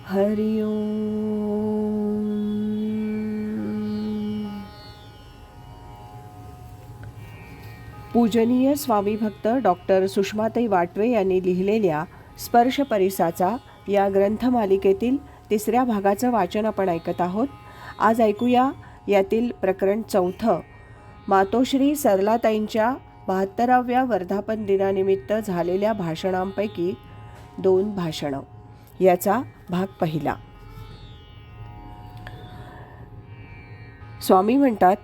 हरि ओम. पूजनीय स्वामी भक्त डॉक्टर सुषमाताई वाटवे यांनी लिहिलेल्या स्पर्श परिसाचा या ग्रंथमालिकेतील 3ऱ्या भागाचं वाचन आपण ऐकत आहोत. आज ऐकूया यातील प्रकरण 4, मातोश्री सरलाताईंच्या 72व्या वर्धापन दिनानिमित्त झालेल्या भाषणांपैकी 2 भाषणं. याचा भाग पहिला. स्वामी म्हणतात,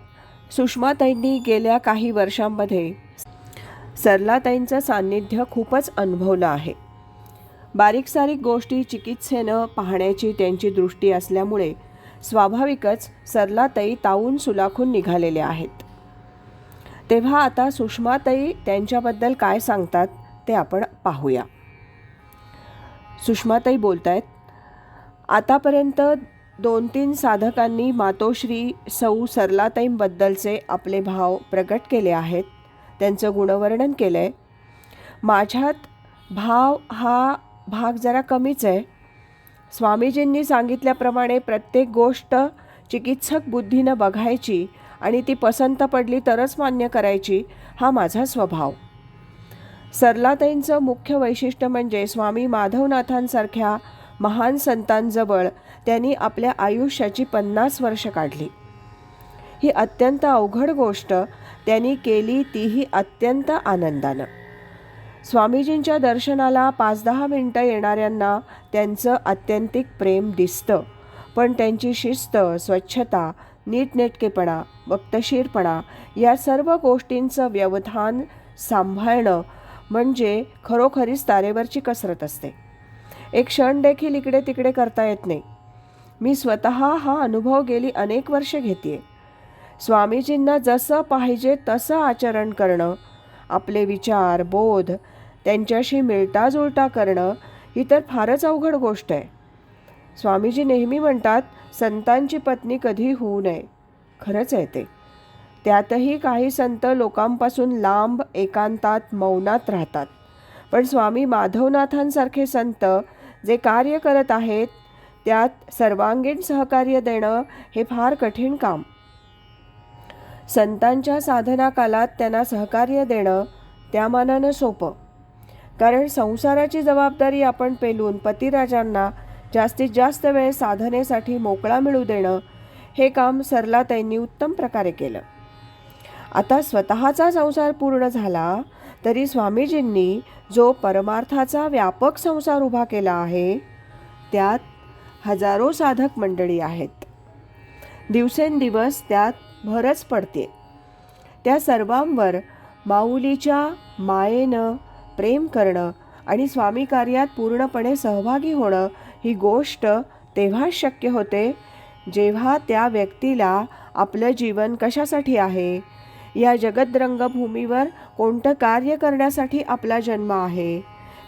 सुषमाताईंनी गेल्या काही वर्षांमध्ये सरलाताईंचं सान्निध्य खूपच अनुभवलं आहे. बारीक सारीक गोष्टी चिकित्सेनं पाहण्याची त्यांची दृष्टी असल्यामुळे स्वाभाविकच सरलाताई तावून सुलाखून निघालेल्या आहेत. तेव्हा आता सुषमाताई त्यांच्याबद्दल काय सांगतात ते आपण पाहूया. सुषमाताई बोलतायत, आतापर्यंत 2-3 साधकांनी मातोश्री सौ सरलाताईंबद्दलचे आपले भाव प्रकट केले आहेत, त्यांचं गुणवर्णन केलं आहे. माझ्यात भाव हा भाग जरा कमीच आहे. स्वामीजींनी सांगितल्याप्रमाणे प्रत्येक गोष्ट चिकित्सक बुद्धीनं बघायची आणि ती पसंत पडली तरच मान्य करायची, हा माझा स्वभाव. सरलाताईंचं मुख्य वैशिष्ट्य म्हणजे स्वामी माधवनाथांसारख्या महान संतांजवळ त्यांनी आपल्या आयुष्याची 50 वर्ष काढली. ही अत्यंत अवघड गोष्ट त्यांनी केली, तीही अत्यंत आनंदानं. स्वामीजींच्या दर्शनाला 5-10 मिनिटं येणाऱ्यांना त्यांचं आत्यंतिक प्रेम दिसतं, पण त्यांची शिस्त, स्वच्छता, नीटनेटकेपणा, वक्तशीरपणा या सर्व गोष्टींचं व्यवधान सांभाळणं म्हणजे खरोखरीच तारेवरची कसरत असते. एक क्षण देखील इकडे तिकडे करता येत नाही. मी स्वतः हा अनुभव गेली अनेक वर्षे घेतेय. स्वामीजींना जसं पाहिजे तसं आचरण करणं, आपले विचार, बोध त्यांच्याशी मिळताजुळता करणं ही तर फारच अवघड गोष्ट आहे. स्वामीजी नेहमी म्हणतात, संतांची पत्नी कधी होऊ नये. खरंच आहे ते. त्यातही काही संत लोकांपासून लांब एकांतात मौनात राहतात. पण स्वामी माधवनाथांसारखे संत जे कार्य करत आहेत त्यात सर्वांगीण सहकार्य देणं हे फार कठीण काम. संतांच्या साधना कालात त्यांना सहकार्य देणं त्या मानानं सोपं. कारण संसाराची जबाबदारी आपण पेलून पतिराजांना जास्तीत जास्त वेळ साधनेसाठी मोकळा मिळू देणं हे काम सरलाताईंनी उत्तम प्रकारे केलं. आता स्वतःचा संसार पूर्ण झाला तरी स्वामीजींनी जो परमार्थाचा व्यापक संसार उभा केला आहे त्यात हजारो साधक मंडळी आहेत. दिवसेंदिवस त्यात भरच पडते. त्या सर्वांवर माऊलीच्या मायेनं प्रेम करणं आणि स्वामी कार्यात पूर्णपणे सहभागी होणं ही गोष्ट तेव्हाच शक्य होते जेव्हा त्या व्यक्तीला आपलं जीवन कशासाठी आहे, या जगद्रंगभूमीवर कोणतं कार्य करण्यासाठी आपला जन्म आहे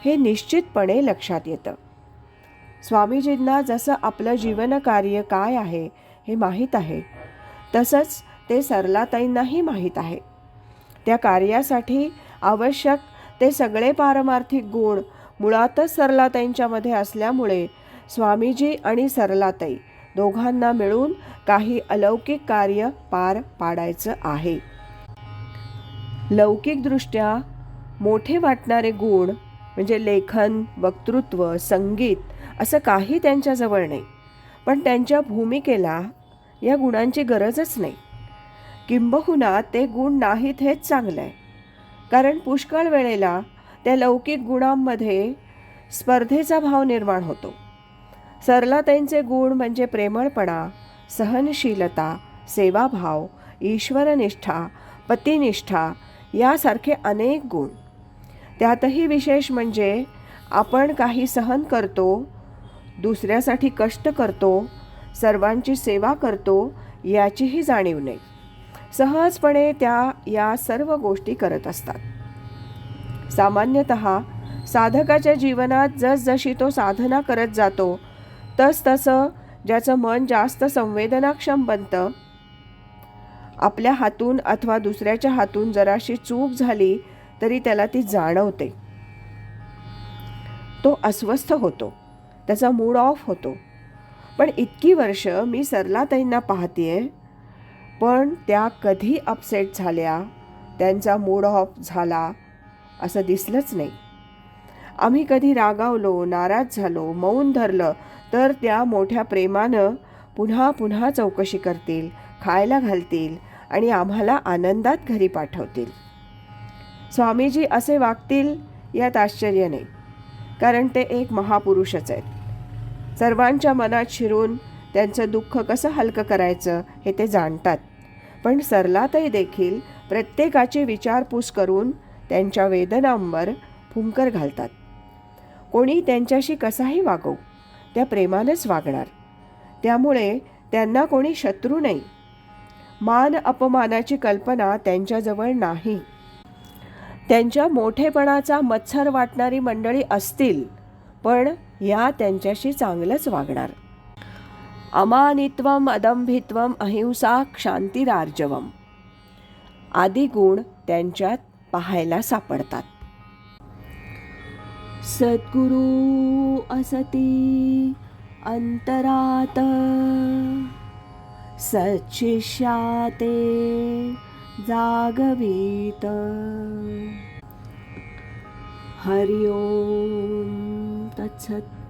हे निश्चितपणे लक्षात येतं. स्वामीजींना जसं आपलं जीवनकार्य काय आहे हे माहीत आहे, तसंच ते सरलाताईंनाही माहीत आहे. त्या कार्यासाठी आवश्यक ते सगळे पारमार्थिक गुण मुळातच सरलाताईंच्यामध्ये असल्यामुळे स्वामीजी आणि सरलाताई दोघांना मिळून काही अलौकिक कार्य पार पाडायचं आहे. लौकिकदृष्ट्या मोठे वाटणारे गुण म्हणजे लेखन, वक्तृत्व, संगीत असं काही त्यांच्याजवळ नाही. पण त्यांच्या भूमिकेला या गुणांची गरजच नाही. किंबहुना ते गुण नाहीत हेच चांगलं आहे. कारण पुष्कळ वेळेला त्या लौकिक गुणांमध्ये स्पर्धेचा भाव निर्माण होतो. सरलाताईंचे गुण म्हणजे प्रेमळपणा, सहनशीलता, सेवाभाव, ईश्वरनिष्ठा, पतिनिष्ठा यासारखे अनेक गुण. त्यातही विशेष म्हणजे आपण काही सहन करतो, दुसऱ्यासाठी कष्ट करतो, सर्वांची सेवा करतो याचीही जाणीव नाही. सहजपणे त्या या सर्व गोष्टी करत असतात. सामान्यतः साधकाच्या जीवनात जसजशी तो साधना करत जातो तसतसं ज्याचं मन जास्त संवेदनाक्षम बनतं, आपल्या हातून अथवा दुसऱ्याच्या हातून जराशी चूक झाली तरी त्याला ती जाणवते. तो अस्वस्थ होतो. त्याचा मूड ऑफ होतो. पण इतकी वर्ष मी सरलाताईंना पाहतेय, पण त्या कधी अपसेट झाल्या, त्यांचा मूड ऑफ झाला असं दिसलंच नाही. आम्ही कधी रागावलो, नाराज झालो, मौन धरलं तर त्या मोठ्या प्रेमानं पुन्हा पुन्हा चौकशी करतील, खायला घालतील आणि आम्हाला आनंदात घरी पाठवतील. स्वामीजी असे वागतील यात आश्चर्य नाही, कारण ते एक महापुरुषच आहेत. सर्वांच्या मनात शिरून त्यांचं दुःख कसं हलकं करायचं हे ते जाणतात. पण सरलाताई देखील प्रत्येकाची विचारपूस करून त्यांच्या वेदनांवर फुंकर घालतात. कोणी त्यांच्याशी कसाही वागो, त्या प्रेमानेच वागणार. त्यामुळे त्यांना कोणी शत्रू नाही. मान अपमानाची कल्पना त्यांच्याजवळ नाही. त्यांच्या मोठेपणाचा मत्सर वाटणारी मंडळी असतील, पण या त्यांच्याशी चांगलंच वागणार. अमानित्वम, अदंभित्वम, अहिंसा, क्षांतिरार्जवम आदी गुण त्यांच्यात पाहायला सापडतात. सद्गुरू असती अंतरात, सच्शिष्याते जागवीत. हरि ओम तत्सत.